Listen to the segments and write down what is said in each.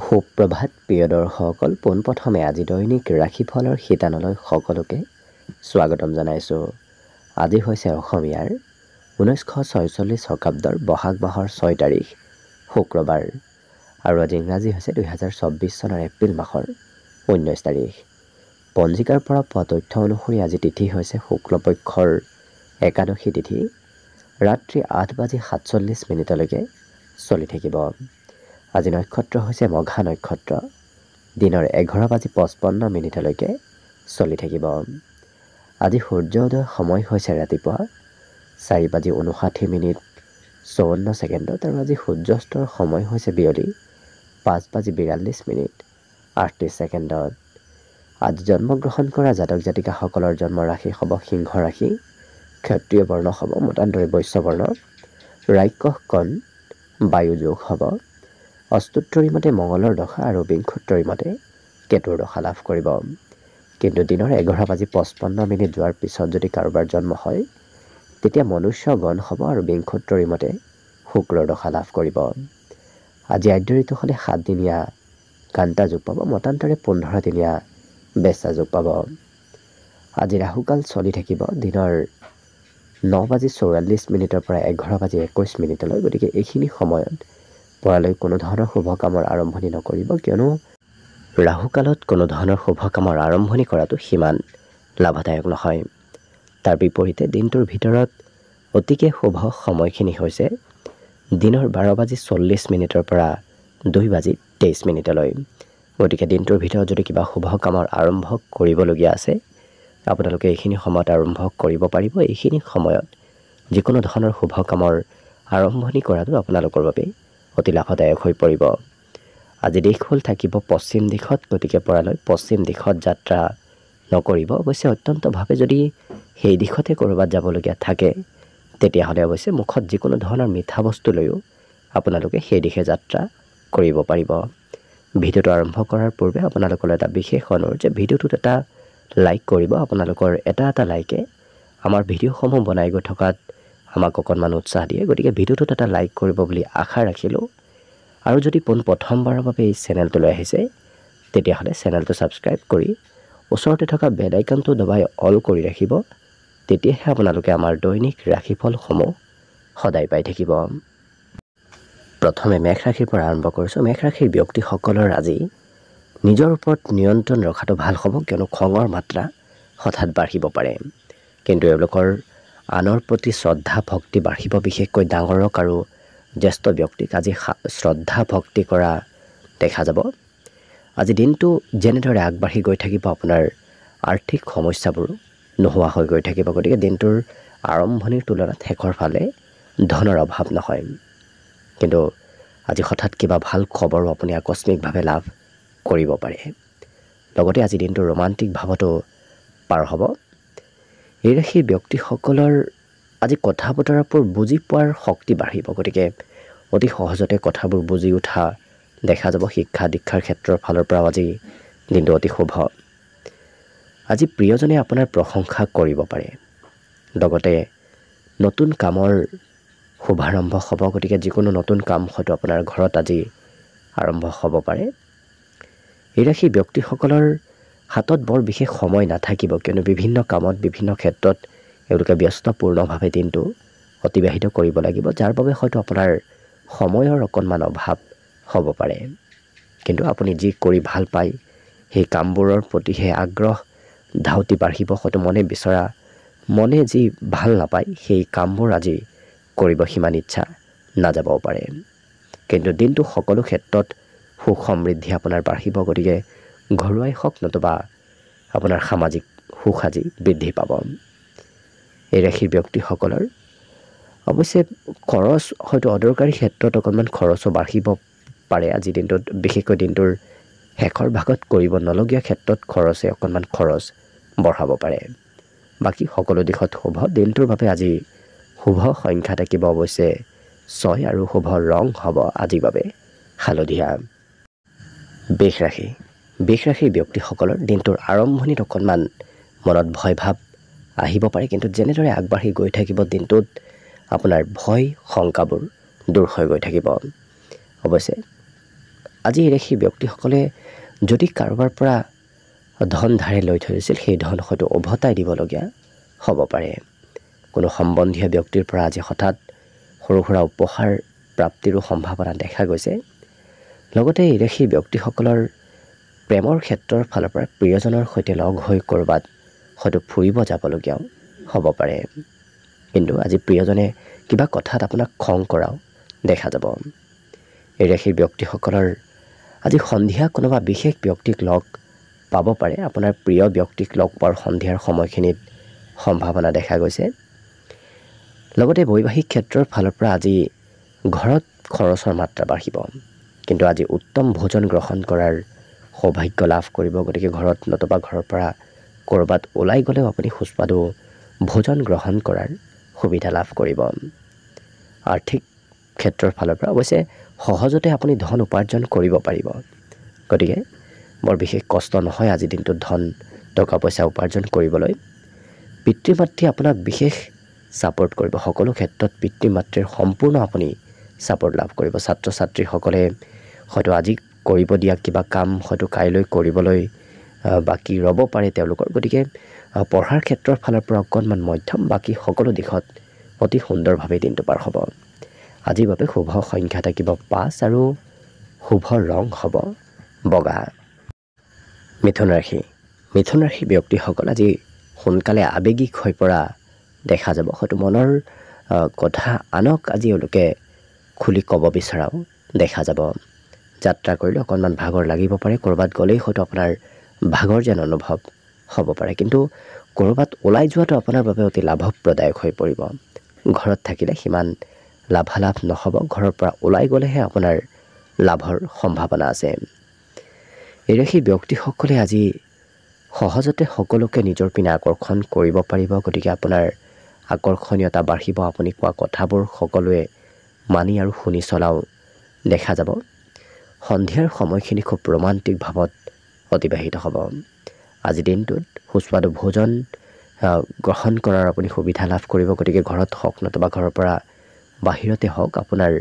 সুপ্ৰভাত প্ৰিয় দৰ্শকসকল, পোনপ্ৰথমে আজি দৈনিক ৰাশিফলৰ শিতানলৈ সকলোকে স্বাগতম জনাইছোঁ। আজি হৈছে অসমীয়াৰ 1946 শকাব্দৰ বহাগ মাহৰ 6 তাৰিখ শুক্ৰবাৰ আৰু আজি ইংৰাজী হৈছে 2024 চনৰ এপ্ৰিল মাহৰ 19 তাৰিখ। পঞ্জিকাৰ পৰা পোৱা তথ্য অনুসৰি আজি তিথি হৈছে শুক্লপক্ষৰ একাদশী তিথি, ৰাত্ৰি 8:47 চলি থাকিব। আজি নক্ষত্ৰ হৈছে মঘা নক্ষত্ৰ, দিনৰ 11:55 চলি থাকিব। আজি সূৰ্যোদয় সময় হৈছে ৰাতিপুৱা 4:59 আৰু আজি সূৰ্যাস্তৰ সময় হৈছে বিয়লি 5:42 আজি জন্মগ্ৰহণ কৰা জাতক জাতিকাসকলৰ জন্ম ৰাশি হ'ব সিংহ ৰাশি, ক্ষত্ৰিয় বৰ্ণ হ'ব মতান্তৰে বৈশ্য বৰ্ণ, ৰাক্ষস কণ বায়ু যোগ হ'ব। অষ্টোত্তৰী মতে মঙলৰ দশা আৰু বিংশোত্তৰী মতে কেতুৰ দশা লাভ কৰিব। কিন্তু দিনৰ 11:55 যোৱাৰ পিছত যদি কাৰোবাৰ জন্ম হয় তেতিয়া মনুষ্য গণ হ'ব আৰু বিংশোত্তৰী মতে শুক্ৰৰ দশা লাভ কৰিব। আজি আদ্য ঋতু হ'লে 7 দিনীয়া কান্তা যোগ পাব, মতান্তৰে 15 দিনীয়া বেচা যোগ পাব। আজি ৰাহুকাল চলি থাকিব দিনৰ 9:44 পৰা 11:21। গতিকে এইখিনি সময়ত পৰালৈ কোনো ধৰণৰ শুভ কামৰ আৰম্ভণি নকৰিব, কিয়নো ৰাহুকালত কোনো ধৰণৰ শুভ কামৰ আৰম্ভণি কৰাটো সিমান লাভদায়ক নহয়। তাৰ বিপৰীতে দিনটোৰ ভিতৰত অতিকে শুভ সময়খিনি হৈছে দিনৰ 12:40 পৰা 2:23। গতিকে দিনটোৰ ভিতৰত যদি কিবা শুভ কামৰ আৰম্ভ কৰিবলগীয়া আছে আপোনালোকে এইখিনি সময়ত আৰম্ভ কৰিব পাৰিব। এইখিনি সময়ত যিকোনো ধৰণৰ শুভ কামৰ আৰম্ভণি কৰাটো আপোনালোকৰ বাবে অতি লাভদায়ক হৈ পৰিব। আজি দিশ হ'ল থাকিব পশ্চিম দিশত, গতিকে পৰালৈ পশ্চিম দিশত যাত্ৰা নকৰিব। অৱশ্যে অত্যন্তভাৱে যদি সেই দিশতে ক'ৰবাত যাবলগীয়া থাকে তেতিয়াহ'লে অৱশ্যে মুখত যিকোনো ধৰণৰ মিঠা বস্তু লৈও আপোনালোকে সেই দিশে যাত্ৰা কৰিব পাৰিব। ভিডিঅ'টো আৰম্ভ কৰাৰ পূৰ্বে আপোনালোকলৈ এটা বিশেষ অনুৰোধ যে ভিডিঅ'টোত এটা লাইক কৰিব। আপোনালোকৰ এটা লাইকে আমাৰ ভিডিঅ'সমূহ বনাই গৈ থকাত আমাক অকণমান উৎসাহ দিয়ে। গতিকে ভিডিঅ'টোত এটা লাইক কৰিব বুলি আশা ৰাখিলোঁ। আৰু যদি প্ৰথমবাৰৰ বাবে এই চেনেলটোলৈ আহিছে তেতিয়াহ'লে চেনেলটো ছাবস্ক্ৰাইব কৰি ওচৰতে থকা বেল আইকনটো দবাই অল কৰি ৰাখিব। তেতিয়াহে আপোনালোকে আমাৰ দৈনিক ৰাশিফলসমূহ সদায় পাই থাকিব। প্ৰথমে মেষ ৰাশিৰ পৰা আৰম্ভ কৰিছোঁ। মেষ ৰাশিৰ ব্যক্তিসকলৰ আজি নিজৰ ওপৰত নিয়ন্ত্ৰণ ৰখাটো ভাল হ'ব, কিয়নো খঙৰ মাত্ৰা হঠাৎ বাঢ়িব পাৰে। কিন্তু এওঁলোকৰ আনৰ প্ৰতি শ্ৰদ্ধা ভক্তি বাঢ়িব, বিশেষকৈ ডাঙৰক আৰু জ্যেষ্ঠ ব্যক্তিক আজি শ্ৰদ্ধা ভক্তি কৰা দেখা যাব। আজি দিনটো যেনেদৰে আগবাঢ়ি গৈ থাকিব আপোনাৰ আৰ্থিক সমস্যাবোৰ নোহোৱা হৈ গৈ থাকিব। গতিকে দিনটোৰ আৰম্ভণিৰ তুলনাত শেষৰ ফালে ধনৰ অভাৱ নহয়। কিন্তু আজি হঠাৎ কিবা ভাল খবৰো আপুনি আকস্মিকভাৱে লাভ কৰিব পাৰে। লগতে আজি দিনটো ৰোমান্টিক ভাৱতো পাৰ হ'ব। এই ৰাশিৰ ব্যক্তিসকলৰ আজি কথা বতৰাবোৰ বুজি পোৱাৰ শক্তি বাঢ়িব। গতিকে অতি সহজতে কথাবোৰ বুজি উঠা দেখা যাব। শিক্ষা দীক্ষাৰ ক্ষেত্ৰৰ ফালৰ পৰাও আজি দিনটো অতি শুভ। আজি প্ৰিয়জনে আপোনাৰ প্ৰশংসা কৰিব পাৰে। লগতে নতুন কামৰ শুভাৰম্ভ হ'ব। গতিকে যিকোনো নতুন কাম হয়তো আপোনাৰ ঘৰত আজি আৰম্ভ হ'ব পাৰে। এই ৰাশিৰ ব্যক্তিসকলৰ হাতত বৰ বিশেষ সময় নাথাকিব, কিয়নো বিভিন্ন কামত বিভিন্ন ক্ষেত্ৰত এওঁলোকে ব্যস্তপূৰ্ণভাৱে দিনটো অতিবাহিত কৰিব লাগিব, যাৰ বাবে হয়তো আপোনাৰ সময়ৰ অকণমান অভাৱ হ'ব পাৰে। কিন্তু আপুনি যি কৰি ভাল পায় সেই কামবোৰৰ প্ৰতিহে আগ্ৰহ ধাউতি বাঢ়িব। হয়তো মনে যি ভাল নাপায় সেই কামবোৰ আজি কৰিব সিমান ইচ্ছা নাযাবও পাৰে। কিন্তু দিনটো সকলো ক্ষেত্ৰত সুখ সমৃদ্ধি আপোনাৰ বাঢ়িব। গতিকে ঘৰুৱাই হওক নতুবা আপোনাৰ সামাজিক সুখ আজি বৃদ্ধি পাব। এই ৰাশিৰ ব্যক্তিসকলৰ অৱশ্যে খৰচ হয়তো অদৰকাৰী ক্ষেত্ৰত অকণমান খৰচো বাঢ়িব পাৰে আজি দিনটোত। বিশেষকৈ দিনটোৰ শেষৰ ভাগত কৰিব নলগীয়া ক্ষেত্ৰত খৰচে অকণমান খৰচ বঢ়াব পাৰে। বাকী সকলো দিশত শুভ। দিনটোৰ বাবে আজি শুভ সংখ্যা থাকিব অৱশ্যে 6 আৰু শুভ ৰং হ'ব আজিৰ বাবে হালধীয়া। বৃষ ৰাশিৰ ব্যক্তিসকলৰ দিনটোৰ আৰম্ভণিত অকণমান মনত ভয় ভাৱ আহিব পাৰে, কিন্তু যেনেদৰে আগবাঢ়ি গৈ থাকিব দিনটোত আপোনাৰ ভয় শংকাবোৰ দূৰ হৈ গৈ থাকিব। অৱশ্যে আজি এই ৰাশিৰ ব্যক্তিসকলে যদি কাৰোবাৰ পৰা ধন ধাৰে লৈ থৈছিল সেই ধন হয়তো উভতাই দিবলগীয়া হ'ব পাৰে। কোনো সম্বন্ধীয় ব্যক্তিৰ পৰা আজি হঠাৎ সৰু সুৰা উপহাৰ প্ৰাপ্তিৰো সম্ভাৱনা দেখা গৈছে। লগতে এই ৰাশিৰ ব্যক্তিসকলৰ প্ৰেমৰ ক্ষেত্ৰৰ ফালৰ পৰা প্ৰিয়জনৰ সৈতে লগ হৈ ক'ৰবাত হয়তো ফুৰিব যাবলগীয়াও হ'ব পাৰে। কিন্তু আজি প্ৰিয়জনে কিবা কথাত আপোনাক খং কৰাও দেখা যাব। এই ৰাশিৰ ব্যক্তিসকলৰ আজি সন্ধিয়া কোনোবা বিশেষ ব্যক্তিক লগ পাব পাৰে। আপোনাৰ প্ৰিয় ব্যক্তিক লগ পোৱাৰ সন্ধিয়াৰ সময়খিনিত সম্ভাৱনা দেখা গৈছে। লগতে বৈবাহিক ক্ষেত্ৰৰ ফালৰ পৰা আজি ঘৰত খৰচৰ মাত্ৰা বাঢ়িব। কিন্তু আজি উত্তম ভোজন গ্ৰহণ কৰাৰ সৌভাগ্য লাভ কৰিব। গতিকে ঘৰত নতুবা ঘৰৰ পৰা ক'ৰবাত ওলাই গ'লেও আপুনি সুস্বাদু ভোজন গ্ৰহণ কৰাৰ সুবিধা লাভ কৰিব। আৰ্থিক ক্ষেত্ৰৰ ফালৰ পৰা অৱশ্যে সহজতে আপুনি ধন উপাৰ্জন কৰিব পাৰিব। গতিকে বৰ বিশেষ কষ্ট নহয় আজিৰ দিনটোত ধন টকা পইচা উপাৰ্জন কৰিবলৈ। পিতৃ মাতৃয়ে আপোনাক বিশেষ ছাপোৰ্ট কৰিব। সকলো ক্ষেত্ৰত পিতৃ মাতৃৰ সম্পূৰ্ণ আপুনি ছাপোৰ্ট লাভ কৰিব। ছাত্ৰ ছাত্ৰীসকলে হয়তো আজি কৰিব দিয়া কিবা কাম হয়তো কাইলৈ কৰিবলৈ বাকী ৰ'ব পাৰে তেওঁলোকৰ। গতিকে পঢ়াৰ ক্ষেত্ৰৰ ফালৰ পৰা অকণমান মধ্যম, বাকী সকলো দিশত অতি সুন্দৰভাৱে দিনটো পাৰ হ'ব। আজিৰ বাবে শুভ সংখ্যা থাকিব 5 আৰু শুভ ৰং হ'ব বগা। মিথুন ৰাশি। মিথুন ৰাশিৰ ব্যক্তিসকল আজি সোনকালে আৱেগিক হৈ পৰা দেখা যাব। হয়তো মনৰ কথা আনক আজি এওঁলোকে খুলি ক'ব বিচৰাও দেখা যাব। যাত্ৰা কৰিলে অকণমান ভাগৰ লাগিব পাৰে। ক'ৰবাত গ'লেই হয়তো আপোনাৰ ভাগৰ যেন অনুভৱ হ'ব পাৰে। কিন্তু ক'ৰবাত ওলাই যোৱাটো আপোনাৰ বাবে অতি লাভপ্ৰদায়ক হৈ পৰিব। ঘৰত থাকিলে সিমান লাভালাভ নহ'ব। ঘৰৰ পৰা ওলাই গ'লেহে আপোনাৰ লাভৰ সম্ভাৱনা আছে। এই ৰাশিৰ ব্যক্তিসকলে আজি সহজতে সকলোকে নিজৰ পিনে আকৰ্ষণ কৰিব পাৰিব। গতিকে আপোনাৰ আকৰ্ষণীয়তা বাঢ়িব। আপুনি কোৱা কথাবোৰ সকলোৱে মানি আৰু শুনি চলাও দেখা যাব। সন্ধিয়াৰ সময়খিনি খুব ৰোমান্টিক ভাৱত অতিবাহিত হ'ব। আজিৰ দিনটোত সুস্বাদু ভোজন গ্ৰহণ কৰাৰ আপুনি সুবিধা লাভ কৰিব। গতিকে ঘৰত হওক নতুবা ঘৰৰ পৰা বাহিৰতে হওক আপোনাৰ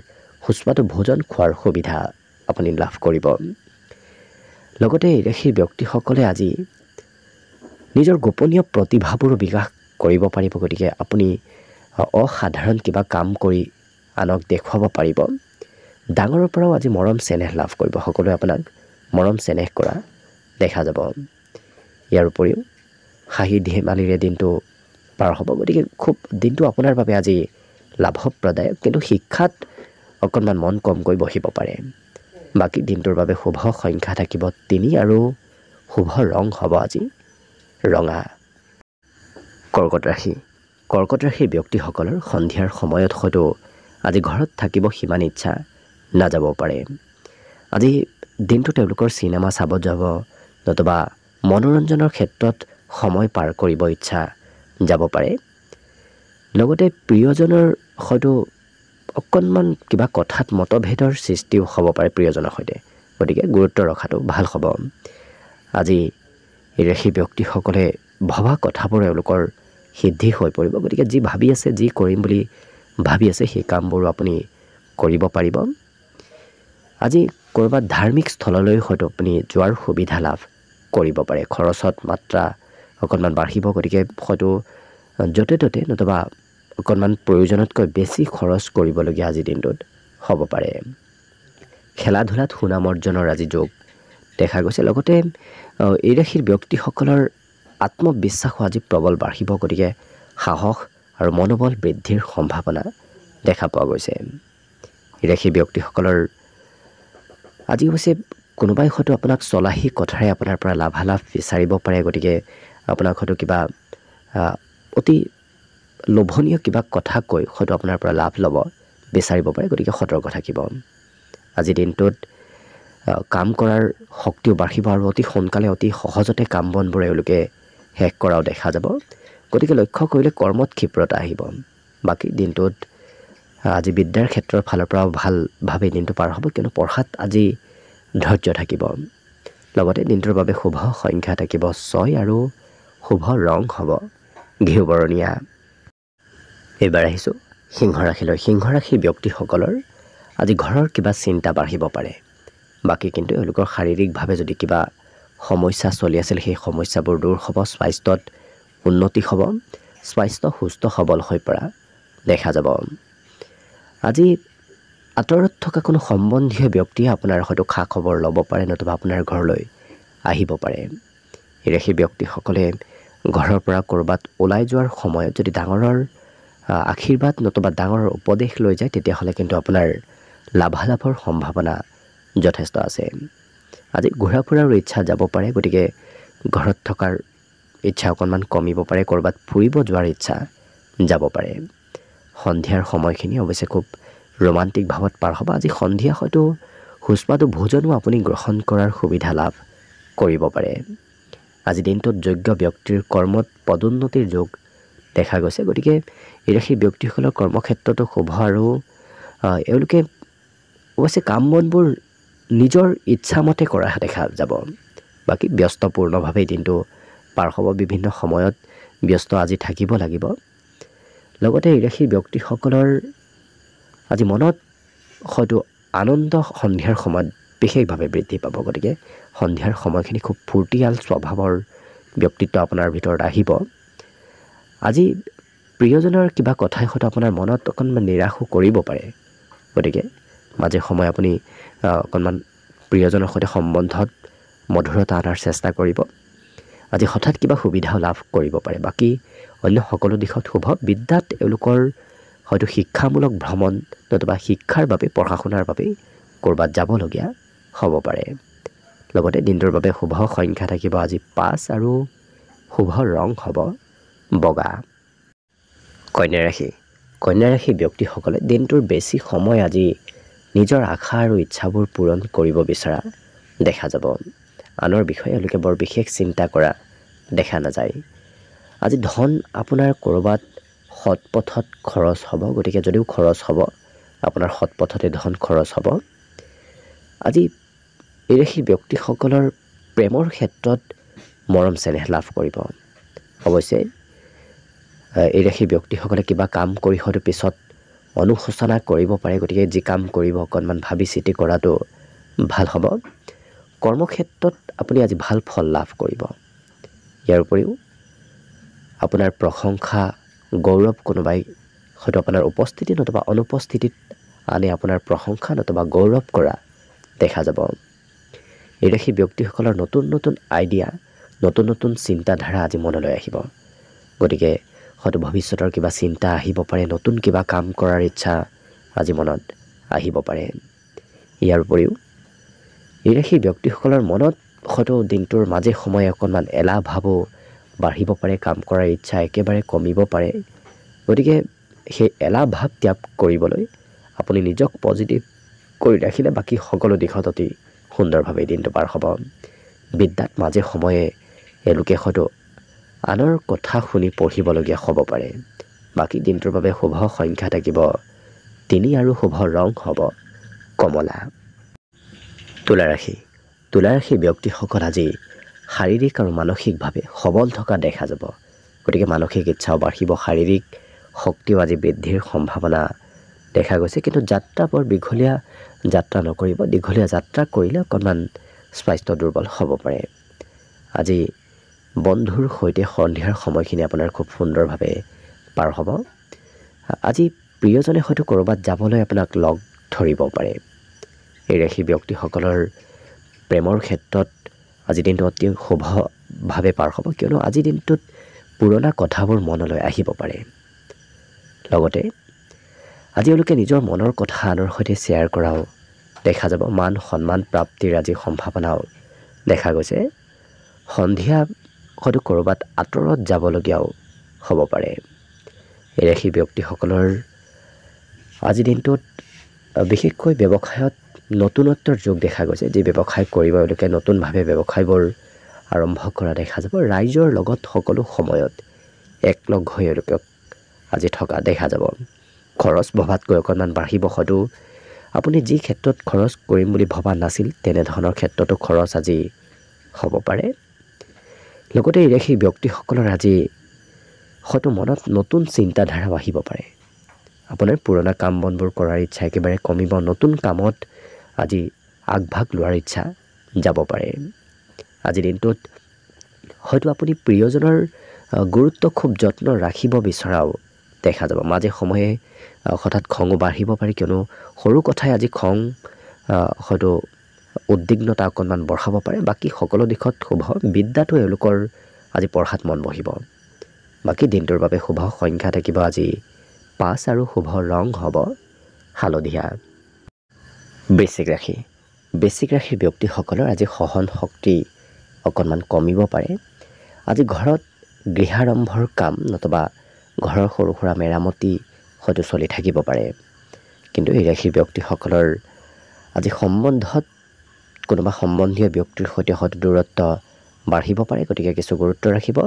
সুস্বাদু ভোজন খোৱাৰ সুবিধা আপুনি লাভ কৰিব। লগতে এই ৰাশিৰ ব্যক্তিসকলে আজি নিজৰ গোপনীয় প্ৰতিভাবোৰো বিকাশ কৰিব পাৰিব। গতিকে আপুনি অসাধাৰণ কিবা কাম কৰি আনক দেখুৱাব পাৰিব। ডাঙৰৰ পৰাও আজি মৰম চেনেহ লাভ কৰিব। সকলোৱে আপোনাক মৰম চেনেহ কৰা দেখা যাব। ইয়াৰ উপৰিও হাঁহি ধেমালিৰে দিনটো পাৰ হ'ব। গতিকে খুব দিনটো আপোনাৰ বাবে আজি লাভপ্ৰদায়ক। কিন্তু শিক্ষাত অকণমান মন কমকৈ বহিব পাৰে। বাকী দিনটোৰ বাবে শুভ সংখ্যা থাকিব 3 আৰু শুভ ৰং হ'ব আজি ৰঙা। কৰ্কট ৰাশি। কৰ্কট ৰাশিৰ ব্যক্তিসকলৰ সন্ধিয়াৰ সময়ত হয়তো আজি ঘৰত থাকিব সিমান ইচ্ছা নাযাব পাৰে। আজি দিনটো তেওঁলোকৰ চিনেমা চাব যাব নতুবা মনোৰঞ্জনৰ ক্ষেত্ৰত সময় পাৰ কৰিব ইচ্ছা যাব পাৰে। লগতে প্ৰিয়জনৰ হয়তো অকণমান কিবা কথাত মতভেদৰ সৃষ্টিও হ'ব পাৰে প্ৰিয়জনৰ সৈতে। গতিকে গুৰুত্ব ৰখাটো ভাল হ'ব। আজি এই ৰাশি ব্যক্তিসকলে ভবা কথাবোৰ এওঁলোকৰ সিদ্ধি হৈ পৰিব। গতিকে যি ভাবি আছে, যি কৰিম বুলি ভাবি আছে সেই কামবোৰো আপুনি কৰিব পাৰিব। আজি ক'ৰবাত ধাৰ্মিক স্থললৈ হয়তো আপুনি যোৱাৰ সুবিধা লাভ কৰিব পাৰে। খৰচত মাত্ৰা অকণমান বাঢ়িব। গতিকে হয়তো য'তে ত'তে নতুবা অকণমান প্ৰয়োজনতকৈ বেছি খৰচ কৰিবলগীয়া আজিৰ দিনটোত হ'ব পাৰে। খেলা ধূলাত সুনাম অৰ্জনৰ আজি যোগ দেখা গৈছে। লগতে এই ৰাশিৰ ব্যক্তিসকলৰ আত্মবিশ্বাসো আজি প্ৰবল বাঢ়িব। গতিকে সাহস আৰু মনোবল বৃদ্ধিৰ সম্ভাৱনা দেখা পোৱা গৈছে। এই ৰাশিৰ ব্যক্তিসকলৰ আজি হৈছে কোনোবাই হয়তো আপোনাক চলাহী কথাৰে আপোনাৰ পৰা লাভালাভ বিচাৰিব পাৰে। গতিকে আপোনাক হয়তো কিবা অতি লোভনীয় কিবা কথা কৈ হয়তো আপোনাৰ পৰা লাভ ল'ব বিচাৰিব পাৰে। গতিকে সতৰ্ক থাকিব। আজিৰ দিনটোত কাম কৰাৰ শক্তিও বাঢ়িব আৰু অতি সোনকালে অতি সহজতে কাম বনবোৰ এওঁলোকে শেষ কৰাও দেখা যাব। গতিকে লক্ষ্য কৰিলে কৰ্মত ক্ষিপ্ৰতা আহিব। বাকী দিনটোত আজি বিদ্যাৰ ক্ষেত্ৰৰ ফালৰ পৰাও ভালভাৱে দিনটো পাৰ হ'ব। কিন্তু পঢ়াত আজি ধৈৰ্য থাকিব। লগতে দিনটোৰ বাবে শুভ সংখ্যা থাকিব 6 আৰু শুভ ৰং হ'ব ঘিউবৰণীয়া। এইবাৰ আহিছোঁ সিংহ ৰাশিলৈ। সিংহ ৰাশিৰ ব্যক্তিসকলৰ আজি ঘৰৰ কিবা চিন্তা বাঢ়িব পাৰে। বাকী কিন্তু এওঁলোকৰ শাৰীৰিকভাৱে যদি কিবা সমস্যা চলি আছিল সেই সমস্যাবোৰ দূৰ হ'ব, স্বাস্থ্যত উন্নতি হ'ব, স্বাস্থ্য সুস্থ সবল হৈ পৰা দেখা যাব। আজি আঁতৰত থকা কোনো সম্বন্ধীয় ব্যক্তিয়ে আপোনাৰ হয়তো খা খবৰ ল'ব পাৰে, নতুবা আপোনাৰ ঘৰলৈ আহিব পাৰে। এই ৰাশি ব্যক্তিসকলে ঘৰৰ পৰা ক'ৰবাত ওলাই যোৱাৰ সময়ত যদি ডাঙৰৰ আশীৰ্বাদ নতুবা ডাঙৰৰ উপদেশ লৈ যায় তেতিয়াহ'লে কিন্তু আপোনাৰ লাভালাভৰ সম্ভাৱনা যথেষ্ট আছে। আজি ঘূৰা ফুৰাৰ ইচ্ছা যাব পাৰে, গতিকে ঘৰত থকাৰ ইচ্ছা অকণমান কমিব পাৰে, ক'ৰবাত ফুৰিব যোৱাৰ ইচ্ছা যাব পাৰে। সন্ধিয়াৰ সময়খিনি অৱশ্যে খুব ৰোমান্টিক ভাৱত পাৰ হ'ব। আজি সন্ধিয়া হয়তো সুস্বাদু ভোজনো আপুনি গ্ৰহণ কৰাৰ সুবিধা লাভ কৰিব পাৰে। আজি দিনটোত যোগ্য ব্যক্তিৰ কৰ্মত পদোন্নতিৰ যোগ দেখা গৈছে, গতিকে এই ৰাশিৰ ব্যক্তিসকলৰ কৰ্মক্ষেত্ৰতো শুভ আৰু এওঁলোকে অৱশ্যে কাম বনবোৰ নিজৰ ইচ্ছামতে কৰা দেখা যাব। বাকী ব্যস্তপূৰ্ণভাৱেই দিনটো পাৰ হ'ব, বিভিন্ন সময়ত ব্যস্ত আজি থাকিব লাগিব। লগতে এই ৰাশিৰ ব্যক্তিসকলৰ আজি মনত হয়তো আনন্দ সন্ধিয়াৰ সময়ত বিশেষভাৱে বৃদ্ধি পাব, গতিকে সন্ধিয়াৰ সময়খিনি খুব ফূৰ্তিয়াল স্বভাৱৰ ব্যক্তিত্ব আপোনাৰ ভিতৰত আহিব। আজি প্ৰিয়জনৰ কিবা কথাই হয়তো আপোনাৰ মনত অকণমান নিৰাশো কৰিব পাৰে, গতিকে মাজে সময়ে আপুনি অকণমান প্ৰিয়জনৰ সৈতে সম্বন্ধত মধুৰতা অনাৰ চেষ্টা কৰিব। আজি হঠাৎ কিবা সুবিধাও লাভ কৰিব পাৰে। বাকী অন্য সকলো দিশত শুভ। বিদ্যাত এওঁলোকৰ হয়তো শিক্ষামূলক ভ্ৰমণ নতুবা শিক্ষাৰ বাবে পঢ়া শুনাৰ বাবে ক'ৰবাত যাবলগীয়া হ'ব পাৰে। লগতে দিনটোৰ বাবে শুভ সংখ্যা থাকিব আজি 5 আৰু শুভ ৰং হ'ব বগা। কন্যা ৰাশি। কন্যা ৰাশি ব্যক্তিসকলে দিনটোৰ বেছি সময় আজি নিজৰ আশা আৰু ইচ্ছাবোৰ পূৰণ কৰিব বিচৰা দেখা যাব। আনৰ বিষয়ে এওঁলোকে বৰ বিশেষ চিন্তা কৰা দেখা নাযায়। আজি ধন আপোনাৰ ক'ৰবাত সৎ পথত খৰচ হ'ব, গতিকে যদিও খৰচ হ'ব আপোনাৰ সৎ পথতে ধন খৰচ হ'ব। আজি এই ৰাশি ব্যক্তিসকলৰ প্ৰেমৰ ক্ষেত্ৰত মৰম চেনেহ লাভ কৰিব। অৱশ্যে এই ৰাশি ব্যক্তিসকলে কিবা কাম কৰি হয়তো পিছত অনুশোচনা কৰিব পাৰে, গতিকে যি কাম কৰিব অকণমান ভাবি চিতি কৰাটো ভাল হ'ব। কৰ্মক্ষেত্ৰত আপুনি আজি ভাল ফল লাভ কৰিব। ইয়াৰ উপৰিও আপোনাৰ প্ৰশংসা গৌৰৱ কোনোবাই হয়তো আপোনাৰ উপস্থিতি নতুবা অনুপস্থিতিত আনে আপোনাৰ প্ৰশংসা নতুবা গৌৰৱ কৰা দেখা যাব। এই ৰাশি ব্যক্তিসকলৰ নতুন নতুন আইডিয়া নতুন নতুন চিন্তাধাৰা আজি মনলৈ আহিব, গতিকে হয়তো ভৱিষ্যতৰ কিবা চিন্তা আহিব পাৰে, নতুন কিবা কাম কৰাৰ ইচ্ছা আজি মনত আহিব পাৰে। ইয়াৰ উপৰিও এই ৰাশি ব্যক্তিসকলৰ মনত হয়তো দিনটোৰ মাজে সময়ে অকণমান এলাহ ভাৱো বাঢ়িব পাৰে, কাম কৰাৰ ইচ্ছা একেবাৰে কমিব পাৰে। গতিকে সেই এলাহ ভাৱ ত্যাগ কৰিবলৈ আপুনি নিজক পজিটিভ কৰি ৰাখিলে বাকী সকলো দিশত অতি সুন্দৰভাৱে দিনটো পাৰ হ'ব। বিদ্যাত মাজে সময়ে এওঁলোকে হয়তো আনৰ কথা শুনি পঢ়িবলগীয়া হ'ব পাৰে। বাকী দিনটোৰ বাবে শুভ সংখ্যা থাকিব 3 আৰু শুভ ৰং হ'ব কমলা। তুলা ৰাশি। তুলা ৰাশি ব্যক্তিসকল আজি শাৰীৰিক আৰু মানসিকভাৱে সবল থকা দেখা যাব, গতিকে মানসিক ইচ্ছাও বাঢ়িব, শাৰীৰিক শক্তিও আজি বৃদ্ধিৰ সম্ভাৱনা দেখা গৈছে। কিন্তু যাত্ৰা বৰ দীঘলীয়া যাত্ৰা নকৰিব, দীঘলীয়া যাত্ৰা কৰিলে অকণমান স্বাস্থ্য দুৰ্বল হ'ব পাৰে। আজি বন্ধুৰ সৈতে সন্ধিয়াৰ সময়খিনি আপোনাৰ খুব সুন্দৰভাৱে পাৰ হ'ব। আজি প্ৰিয়জনে হয়তো ক'ৰবাত যাবলৈ আপোনাক লগ ধৰিব পাৰে। এই ৰাশি ব্যক্তিসকলৰ প্ৰেমৰ ক্ষেত্ৰত আজি দিনটো অতি শুভভাৱে পাৰ হ'ব, কিয়নো আজিৰ দিনটোত পুৰণা কথাবোৰ মনলৈ আহিব পাৰে। লগতে আজি এওঁলোকে নিজৰ মনৰ কথা আনৰ সৈতে শ্বেয়াৰ কৰাও দেখা যাব। মান সন্মান প্ৰাপ্তিৰ আজি সম্ভাৱনাও দেখা গৈছে। সন্ধিয়া হয়তো ক'ৰবাত আঁতৰত যাবলগীয়াও হ'ব পাৰে। এই ৰাশি ব্যক্তিসকলৰ আজিৰ দিনটোত বিশেষকৈ ব্যৱসায়ত নতুনত্বৰ যোগ দেখা গৈছে। যি ব্যৱসায় কৰিব এওঁলোকে নতুনভাৱে ব্যৱসায়বোৰ আৰম্ভ কৰা দেখা যাব। ৰাইজৰ লগত সকলো সময়ত একলগ হৈ এওঁলোকক আজি থকা দেখা যাব। খৰচ ভবাতকৈ অকণমান বাঢ়িব, হয়তো আপুনি যি ক্ষেত্ৰত খৰচ কৰিম বুলি ভবা নাছিল তেনেধৰণৰ ক্ষেত্ৰতো খৰচ আজি হ'ব পাৰে। লগতে এই ৰাশি ব্যক্তিসকলৰ আজি হয়তো মনত নতুন চিন্তাধাৰাও আহিব পাৰে। আপোনাৰ পুৰণা কাম বনবোৰ কৰাৰ ইচ্ছা একেবাৰে কমিব, নতুন কামত আজি আগভাগ লোৱাৰ ইচ্ছা যাব পাৰে। আজিৰ দিনটোত হয়তো আপুনি প্ৰিয়জনৰ গুৰুত্ব খুব যত্ন ৰাখিব বিচৰাও দেখা যাব। মাজে সময়ে হঠাৎ খঙো বাঢ়িব পাৰে, কিয়নো সৰু কথাই আজি খং হয়তো উদ্বিগ্নতা অকণমান বঢ়াব পাৰে। বাকী সকলো দিশত শুভ। বিদ্যাটো এওঁলোকৰ আজি পঢ়াত মন বহিব। বাকী দিনটোৰ বাবে শুভ সংখ্যা থাকিব আজি 5 আৰু শুভ ৰং হ'ব হালধীয়া। বৃশ্চিক ৰাশি। বৃশ্চিক ৰাশিৰ ব্যক্তিসকলৰ আজি সহন শক্তি অকণমান কমিব পাৰে। আজি ঘৰত গৃহাৰম্ভৰ কাম নতুবা ঘৰৰ সৰু সুৰা মেৰামতি হয়তো চলি থাকিব পাৰে। কিন্তু এই ৰাশিৰ ব্যক্তিসকলৰ আজি সম্বন্ধত কোনোবা সম্বন্ধীয় ব্যক্তিৰ সৈতে হয়তো দূৰত্ব বাঢ়িব পাৰে, গতিকে কিছু গুৰুত্ব ৰাখিব।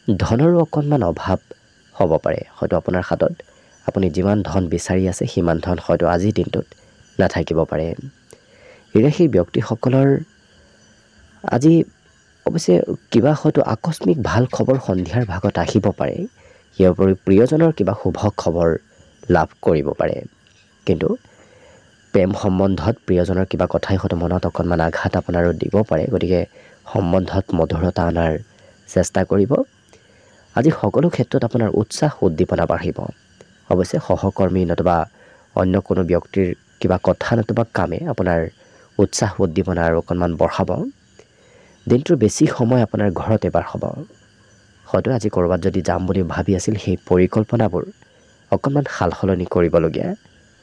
ধনৰো অকণমান অভাৱ হ'ব পাৰে। হয়তো আপোনাৰ হাতত আপুনি যিমান ধন বিচাৰি আছে সিমান ধন হয়তো আজিৰ দিনটোত নাথাকিব পাৰে। এই ৰাশিৰ ব্যক্তিসকলৰ আজি অৱশ্যে কিবা হয়তো আকস্মিক ভাল খবৰ সন্ধিয়াৰ ভাগত আহিব পাৰে। ইয়াৰ উপৰি প্ৰিয়জনৰ কিবা শুভ খবৰ লাভ কৰিব পাৰে। কিন্তু প্ৰেম সম্বন্ধত প্ৰিয়জনৰ কিবা কথাই হয়তো মনত অকণমান আঘাত আপোনাৰো দিব পাৰে, গতিকে সম্বন্ধত মধুৰতা অনাৰ চেষ্টা কৰিব। আজি সকলো ক্ষেত্ৰত আপোনাৰ উৎসাহ উদ্দীপনা বাঢ়িব। অৱশ্যে সহকৰ্মী নতুবা অন্য কোনো ব্যক্তিৰ কিবা কথা নতুবা কামে আপোনাৰ উৎসাহ উদ্দীপনা আৰু অকণমান বঢ়াব। দিনটোৰ বেছি সময় আপোনাৰ ঘৰত এবাৰ হ'ব। হয়তো আজি ক'ৰবাত যদি যাম বুলি ভাবি আছিল সেই পৰিকল্পনাবোৰ অকণমান সাল সলনি কৰিবলগীয়া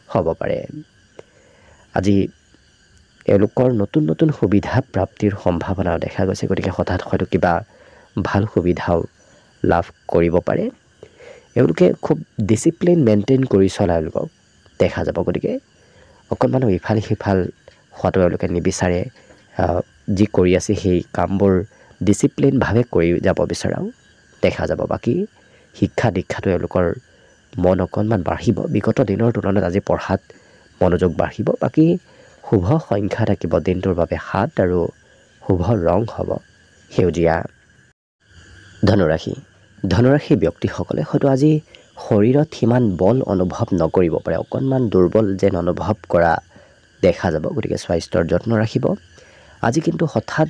হ'ব পাৰে। আজি এওঁলোকৰ নতুন নতুন সুবিধা প্ৰাপ্তিৰ সম্ভাৱনাও দেখা গৈছে, গতিকে হঠাৎ হয়তো কিবা ভাল সুবিধাও লাভ কৰিব পাৰে। এওঁলোকে খুব ডিচিপ্লিন মেইনটেইন কৰি চলা এওঁলোকক দেখা যাব, গতিকে অকণমান ইফাল সিফাল হোৱাটো এওঁলোকে নিবিচাৰে। যি কৰি আছে সেই কামবোৰ ডিচিপ্লিনভাৱে কৰি যাব বিচৰাও দেখা যাব। বাকী শিক্ষা দীক্ষাটো এওঁলোকৰ মন অকণমান বাঢ়িব। বিগত দিনৰ তুলনাত আজি পঢ়াত মনোযোগ বাঢ়িব। বাকী শুভ সংখ্যা থাকিব দিনটোৰ বাবে 7 আৰু শুভ ৰং হ'ব সেউজীয়া। ধনুৰাশি। ধনুৰাশিৰ ব্যক্তিসকলে হয়তো আজি শৰীৰত সিমান বল অনুভৱ নকৰিব পাৰে, অকণমান দুৰ্বল যেন অনুভৱ কৰা দেখা যাব, গতিকে স্বাস্থ্যৰ যত্ন ৰাখিব। আজি কিন্তু হঠাৎ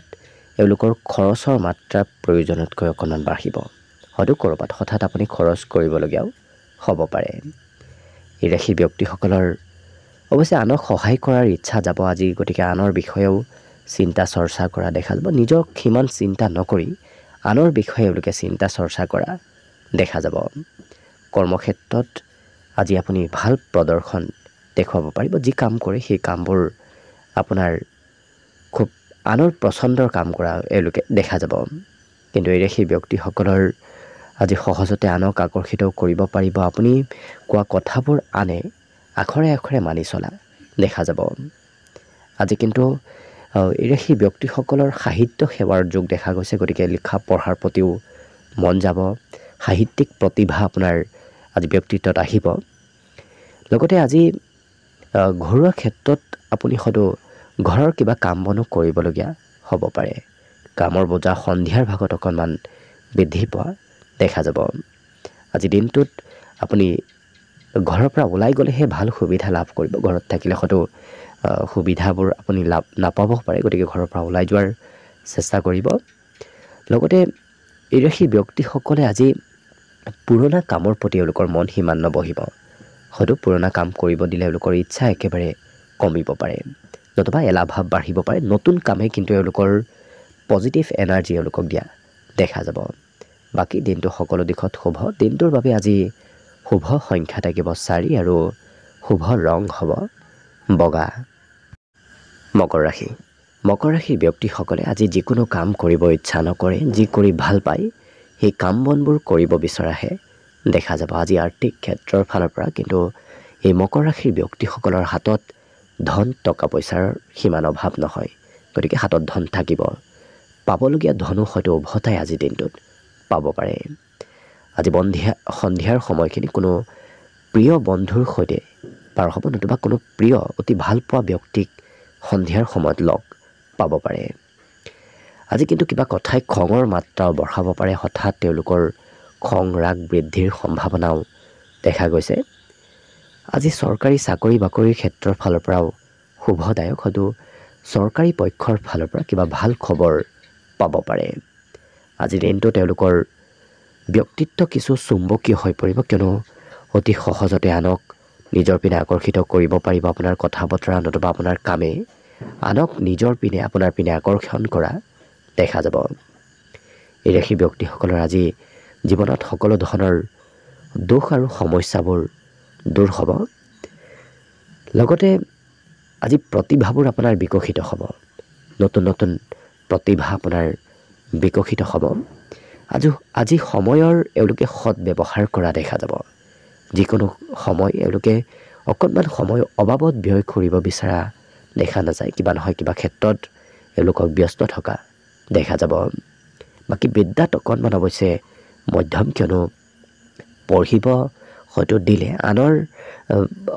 এওঁলোকৰ খৰচৰ মাত্ৰা প্ৰয়োজনতকৈ অকণমান বাঢ়িব। হয়তো ক'ৰবাত হঠাৎ আপুনি খৰচ কৰিবলগীয়াও হ'ব পাৰে। এই ৰাশিৰ ব্যক্তিসকলৰ অৱশ্যে আনক সহায় কৰাৰ ইচ্ছা যাব আজি, গতিকে আনৰ বিষয়েও চিন্তা চৰ্চা কৰা দেখা যাব। নিজক সিমান চিন্তা নকৰি আনৰ বিষয়ে এওঁলোকে চিন্তা চৰ্চা কৰা দেখা যাব। কৰ্মক্ষেত্ৰত আজি আপুনি ভাল প্ৰদৰ্শন দেখুৱাব পাৰিব। যি কাম কৰে সেই কামবোৰ আপোনাৰ খুব আনৰ পচন্দৰ কাম কৰা এওঁলোকে দেখা যাব। কিন্তু এই ৰাশিৰ ব্যক্তিসকলৰ আজি সহজতে আনক আকৰ্ষিত কৰিব পাৰিব। আপুনি কোৱা কথাবোৰ আনে আখৰে আখৰে মানি চলা দেখা যাব। আজি কিন্তু এই ৰাশিৰ ব্যক্তিসকলৰ সাহিত্য সেৱাৰ যোগ দেখা গৈছে, গতিকে লিখা পঢ়াৰ প্ৰতিও মন যাব। সাহিত্যিক প্ৰতিভা আপোনাৰ আজি ব্যক্তিত্বত আহিব। লগতে আজি ঘৰুৱা ক্ষেত্ৰত আপুনি হয়তো ঘৰৰ কিবা কাম বনো কৰিবলগীয়া হ'ব পাৰে। কামৰ বোজা সন্ধিয়াৰ ভাগত অকণমান বৃদ্ধি পোৱা দেখা যাব। আজি দিনটোত আপুনি ঘৰৰ পৰা ওলাই গ'লেহে ভাল সুবিধা লাভ কৰিব। ঘৰত থাকিলে হয়তো সুবিধাবোৰ আপুনি লাভ নাপাব পাৰে, গতিকে ঘৰৰ পৰা ওলাই যোৱাৰ চেষ্টা কৰিব। লগতে এই ৰাশিৰ ব্যক্তিসকলে আজি পুৰণা কামৰ প্ৰতি এওঁলোকৰ মন সিমান নবহিব। হয়তো পুৰণা কাম কৰিব দিলে এওঁলোকৰ ইচ্ছা একেবাৰে কমিব পাৰে, নতুবা এলাহ ভাৱ বাঢ়িব পাৰে। নতুন কামে কিন্তু এওঁলোকৰ পজিটিভ এনাৰ্জি এওঁলোকক দিয়া দেখা যাব। বাকী দিনটো সকলো দিশত শুভ। দিনটোৰ বাবে আজি শুভ সংখ্যা থাকিব 4 আৰু শুভ ৰং হ'ব বগা। মকৰ ৰাশি। মকৰ ৰাশিৰ ব্যক্তিসকলে আজি যিকোনো কাম কৰিব ইচ্ছা নকৰে, যি কৰি ভাল পায় সেই কাম বনবোৰ কৰিব বিচৰাহে দেখা যাব। আজি আৰ্থিক ক্ষেত্ৰৰ ফালৰ পৰা কিন্তু এই মকৰ ৰাশিৰ ব্যক্তিসকলৰ হাতত ধন টকা পইচাৰ সিমান অভাৱ নহয়, গতিকে হাতত ধন থাকিব। পাবলগীয়া ধনো হয়তো উভতাই আজি দিনটোত পাব পাৰে। আজি সন্ধিয়াৰ সময়খিনি কোনো প্ৰিয় বন্ধুৰ সৈতে পাৰ হ'ব, নতুবা কোনো প্ৰিয় অতি ভাল পোৱা ব্যক্তিক সন্ধিয়াৰ সময়ত লগ পাব পাৰে। আজি কিন্তু কিবা কথাই খঙৰ মাত্ৰাও বঢ়াব পাৰে। হঠাৎ তেওঁলোকৰ খং ৰাগ বৃদ্ধিৰ সম্ভাৱনাও দেখা গৈছে। আজি চৰকাৰী চাকৰি বাকৰিৰ ক্ষেত্ৰৰ ফালৰ পৰাও শুভদায়ক। হয়তো চৰকাৰী পক্ষৰ ফালৰ পৰা কিবা ভাল খবৰ পাব পাৰে। আজিৰ দিনটো তেওঁলোকৰ ব্যক্তিত্ব কিছু চুম্বকীয় হৈ পৰিব, কিয়নো অতি সহজতে আনক নিজৰ পিনে আকৰ্ষিত কৰিব পাৰিব। আপোনাৰ কথা বতৰা নতুবা আপোনাৰ কামে আনক নিজৰ পিনে আপোনাৰ পিনে আকৰ্ষণ কৰা দেখা যাব। এই ৰাশি ব্যক্তিসকলৰ আজি জীৱনত সকলো ধৰণৰ দুখ আৰু সমস্যাবোৰ দূৰ হ'ব। লগতে আজি প্ৰতিভাবোৰ আপোনাৰ বিকশিত হ'ব। নতুন নতুন প্ৰতিভা আপোনাৰ বিকশিত হ'ব। আজি সময়ৰ এওঁলোকে সৎ ব্যৱহাৰ কৰা দেখা যাব। যিকোনো সময় এওঁলোকে অকণমান সময় অবাবত ব্যয় কৰিব বিচৰা দেখা নাযায়। কিবা নহয় কিবা ক্ষেত্ৰত এওঁলোকক ব্যস্ত থকা দেখা যাব। বাকী বিদ্যাত অকণমান অৱশ্যে মধ্যম, কিয়নো পঢ়িব হয়তো দিলে আনৰ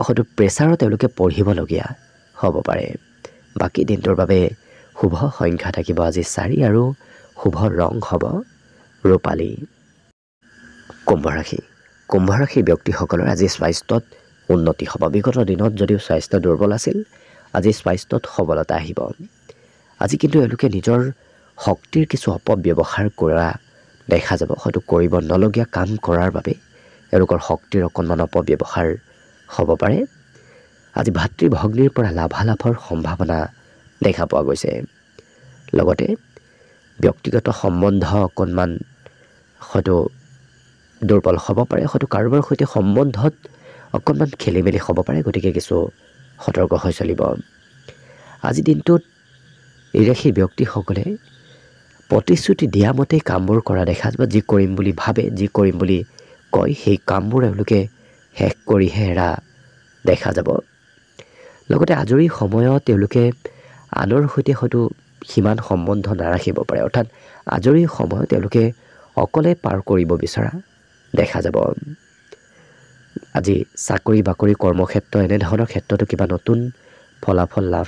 হয়তো প্ৰেছাৰত তেওঁলোকে পঢ়িবলগীয়া হ'ব পাৰে। বাকী দিনটোৰ বাবে শুভ সংখ্যা থাকিব আজি 4 আৰু শুভ ৰং হ'ব ৰূপালী। কুম্ভ ৰাশি। কুম্ভ ৰাশিৰ ব্যক্তিসকলৰ আজি স্বাস্থ্যত উন্নতি হ'ব। বিগত দিনত যদিও স্বাস্থ্য দুৰ্বল আছিল, আজি স্বাস্থ্যত সবলতা আহিব। আজি কিন্তু এওঁলোকে নিজৰ শক্তিৰ কিছু অপব্যৱহাৰ কৰা দেখা যাব। হয়তো কৰিব নলগীয়া কাম কৰাৰ বাবে এওঁলোকৰ শক্তিৰ অকণমান অপব্যৱহাৰ হ'ব পাৰে। আজি ভাতৃ ভগ্নীৰ পৰা লাভালাভৰ সম্ভাৱনা দেখা পোৱা গৈছে। লগতে ব্যক্তিগত সম্বন্ধ অকণমান হয়তো দুৰ্বল হ'ব পাৰে। হয়তো কাৰোবাৰ সৈতে সম্বন্ধত অকণমান খেলি মেলি হ'ব পাৰে, গতিকে কিছু সতৰ্ক হৈ চলিব। আজি দিনটোত এই ৰাশিৰ ব্যক্তিসকলে প্ৰতিশ্ৰুতি দিয়া মতেই কামবোৰ কৰা দেখা যাব। যি কৰিম বুলি ভাবে, যি কৰিম বুলি কয়, সেই কামবোৰ এওঁলোকে শেষ কৰিহে এৰা দেখা যাব। লগতে আজৰি সময়ত তেওঁলোকে আনৰ সৈতে হয়তো সিমান সম্বন্ধ নাৰাখিব পাৰে। অৰ্থাৎ আজৰি সময়ত তেওঁলোকে অকলে পাৰ কৰিব বিচৰা দেখা যাব। আজি চাকৰি বাকৰি কৰ্মক্ষেত্ৰ এনেধৰণৰ ক্ষেত্ৰতো কিবা নতুন ফলাফল লাভ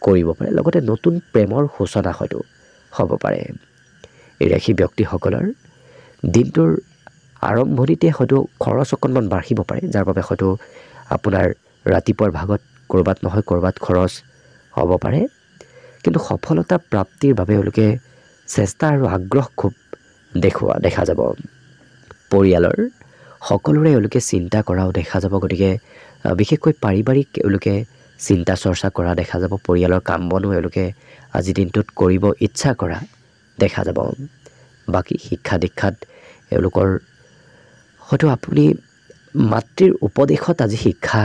কৰিব পাৰে। লগতে নতুন প্ৰেমৰ সূচনা হয়তো হ'ব পাৰে। এই ৰাশি ব্যক্তিসকলৰ দিনটোৰ আৰম্ভণিতে হয়তো খৰচ অকণমান বাঢ়িব পাৰে, যাৰ বাবে হয়তো আপোনাৰ ৰাতিপুৱাৰ ভাগত ক'ৰবাত নহয় ক'ৰবাত খৰচ হ'ব পাৰে। কিন্তু সফলতা প্ৰাপ্তিৰ বাবে এওঁলোকে চেষ্টা আৰু আগ্ৰহ খুব দেখা যাব। পৰিয়ালৰ সকলোৰে এওঁলোকে চিন্তা কৰাও দেখা যাব। গতিকে বিশেষকৈ পাৰিবাৰিক এওঁলোকে চিন্তা চৰ্চা কৰা দেখা যাব। পৰিয়ালৰ কাম বনো এওঁলোকে আজি দিনটোত কৰিব ইচ্ছা কৰা দেখা যাব। বাকী শিক্ষা দীক্ষাত এওঁলোকৰ হয়তো আপুনি মাতৃৰ উপদেশত আজি শিক্ষা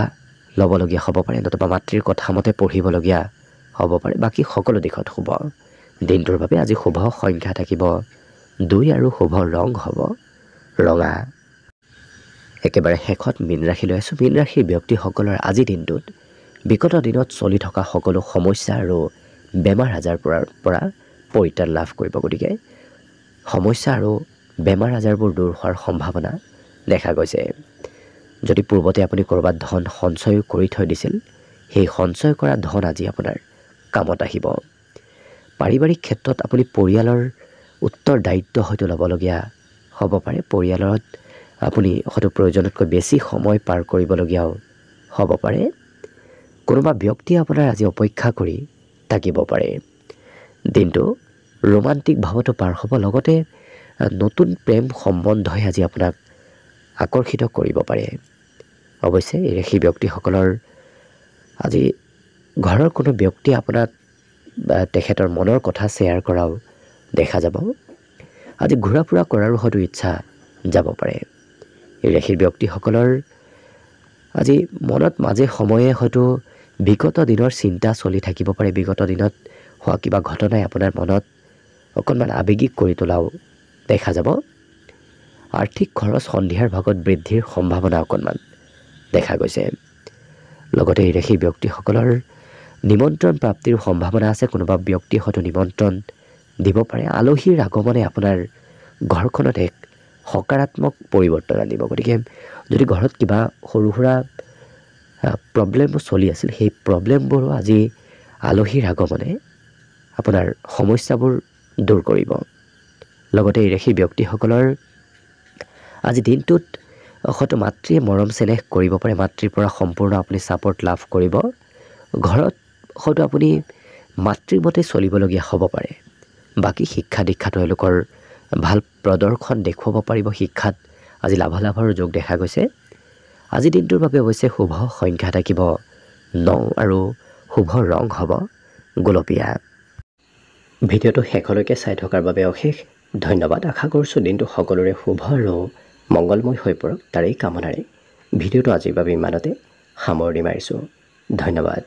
ল'বলগীয়া হ'ব পাৰে, নতুবা মাতৃৰ কথামতে পঢ়িবলগীয়া হ'ব পাৰে। বাকী সকলো দিশত শুভ। দিনটোৰ বাবে আজি শুভ সংখ্যা থাকিব 2 আৰু শুভ ৰং হ'ব ৰঙা। একেবাৰে শেষত মীন ৰাশিলৈ আছোঁ। মীন ৰাশিৰ ব্যক্তিসকলৰ আজিৰ দিনটোত বিগত দিনত চলি থকা সকলো সমস্যা আৰু বেমাৰ আজাৰৰ পৰা পৰিত্ৰাণ লাভ কৰিব। গতিকে সমস্যা আৰু বেমাৰ আজাৰবোৰ দূৰ হোৱাৰ সম্ভাৱনা দেখা গৈছে। যদি পূৰ্বতে আপুনি ক'ৰবাত ধন সঞ্চয় কৰি থৈ দিছিল, সেই সঞ্চয় কৰা ধন আজি আপোনাৰ কামত আহিব। পাৰিবাৰিক ক্ষেত্ৰত আপুনি পৰিয়ালৰ উত্তৰদায়িত্ব হয়তো ল'বলগীয়া হ'ব পাৰে। পৰিয়ালত আপুনি হয়তো প্ৰয়োজনতকৈ বেছি সময় পাৰ কৰিবলগীয়াও হ'ব পাৰে। কোনোবা ব্যক্তিয়ে আপোনাৰ আজি অপেক্ষা কৰি থাকিব পাৰে। দিনটো ৰোমান্টিক ভাৱতো পাৰ হ'ব। লগতে নতুন প্ৰেম সম্বন্ধই আজি আপোনাক আকৰ্ষিত কৰিব পাৰে। অৱশ্যে এই ৰাশি ব্যক্তিসকলৰ আজি ঘৰৰ কোনো ব্যক্তিয়ে আপোনাক তেখেতৰ মনৰ কথা শ্বেয়াৰ কৰাও দেখা যাব। আজি ঘূৰা ফুৰা কৰাৰো হয়তো ইচ্ছা যাব পাৰে। এই ৰাশিৰ ব্যক্তিসকলৰ আজি মনত মাজে সময়ে হয়তো বিগত দিনৰ চিন্তা চলি থাকিব পাৰে। বিগত দিনত হোৱা কিবা ঘটনাই আপোনাৰ মনত অকণমান আৱেগিক কৰি তোলাও দেখা যাব। আৰ্থিক খৰচ সন্ধিয়াৰ ভাগত বৃদ্ধিৰ সম্ভাৱনা অকণমান দেখা গৈছে। লগতে এই ৰাশি ব্যক্তিসকলৰ নিমন্ত্ৰণ প্ৰাপ্তিৰ সম্ভাৱনা আছে। কোনোবা ব্যক্তিয়ে হয়তো নিমন্ত্ৰণ দিব পাৰে। আলহীৰ আগমনে আপোনাৰ ঘৰখনত এক সকাৰাত্মক পৰিৱৰ্তন আনিব। গতিকে যদি ঘৰত কিবা সৰু সুৰা প্ৰব্লেমো চলি আছিল, সেই প্ৰব্লেমবোৰো আজি আলহীৰ আগমনে আপোনাৰ সমস্যাবোৰ দূৰ কৰিব। লগতে এই ৰাশি ব্যক্তিসকলৰ আজি দিনটোত হয়তো মাতৃয়ে মৰম চেনেহ কৰিব পাৰে। মাতৃৰ পৰা সম্পূৰ্ণ আপুনি ছাপৰ্ট লাভ কৰিব। ঘৰত হয়তো আপুনি মাতৃবতে চলিবলগীয়া হ'ব পাৰে। বাকী শিক্ষা দীক্ষাটো এওঁলোকৰ ভাল প্ৰদৰ্শন দেখুৱাব পাৰিব। শিক্ষাত আজি লাভালাভৰ যোগ দেখা গৈছে। আজিৰ দিনটোৰ বাবে অৱশ্যে শুভ সংখ্যা থাকিব 9 আৰু শুভ ৰং হ'ব গুলপীয়া। ভিডিঅ'টো শেষলৈকে চাই থকাৰ বাবে অশেষ ধন্যবাদ। আশা কৰিছোঁ দিনটো সকলোৰে শুভ আৰু মংগলময় হৈ পৰক, তাৰেই কামনাৰে ভিডিঅ'টো আজিৰ বাবে ইমানতে সামৰণি মাৰিছোঁ। ধন্যবাদ।